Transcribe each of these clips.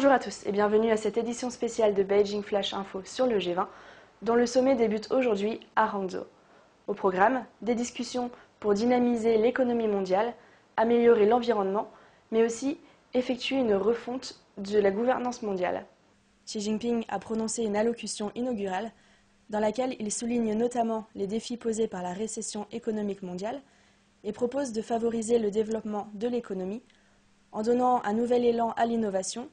Bonjour à tous et bienvenue à cette édition spéciale de Beijing Flash Info sur le G20, dont le sommet débute aujourd'hui à Hangzhou. Au programme, des discussions pour dynamiser l'économie mondiale, améliorer l'environnement, mais aussi effectuer une refonte de la gouvernance mondiale. Xi Jinping a prononcé une allocution inaugurale dans laquelle il souligne notamment les défis posés par la récession économique mondiale et propose de favoriser le développement de l'économie en donnant un nouvel élan à l'innovation,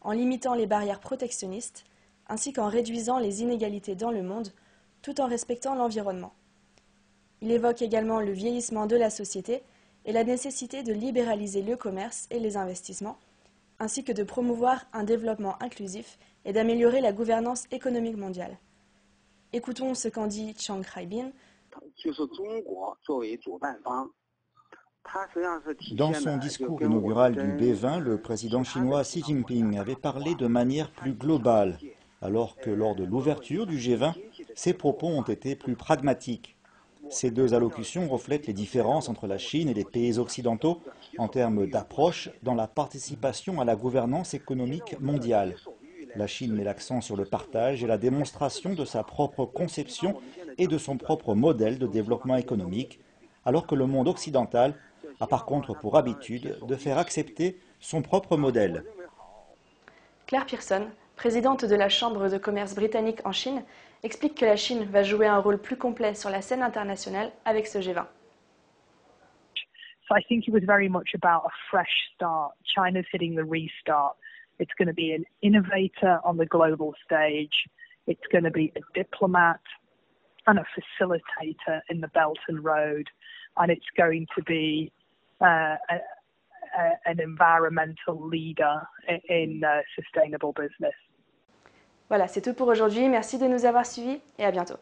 en limitant les barrières protectionnistes, ainsi qu'en réduisant les inégalités dans le monde, tout en respectant l'environnement. Il évoque également le vieillissement de la société et la nécessité de libéraliser le commerce et les investissements, ainsi que de promouvoir un développement inclusif et d'améliorer la gouvernance économique mondiale. Écoutons ce qu'en dit Chang Haibin. Dans son discours inaugural du B20, le président chinois Xi Jinping avait parlé de manière plus globale, alors que lors de l'ouverture du G20, ses propos ont été plus pragmatiques. Ces deux allocutions reflètent les différences entre la Chine et les pays occidentaux en termes d'approche dans la participation à la gouvernance économique mondiale. La Chine met l'accent sur le partage et la démonstration de sa propre conception et de son propre modèle de développement économique, alors que le monde occidental a par contre pour habitude de faire accepter son propre modèle. Claire Pearson, présidente de la Chambre de commerce britannique en Chine, explique que la Chine va jouer un rôle plus complet sur la scène internationale avec ce G20. So I think it was very much about a fresh start. China's hitting the restart. It's going to be an innovator on the global stage. It's going to be a diplomat and a facilitator in the Belt and Road. And it's going to be an environmental leader in sustainable business. Voilà, c'est tout pour aujourd'hui. Merci de nous avoir suivis et à bientôt.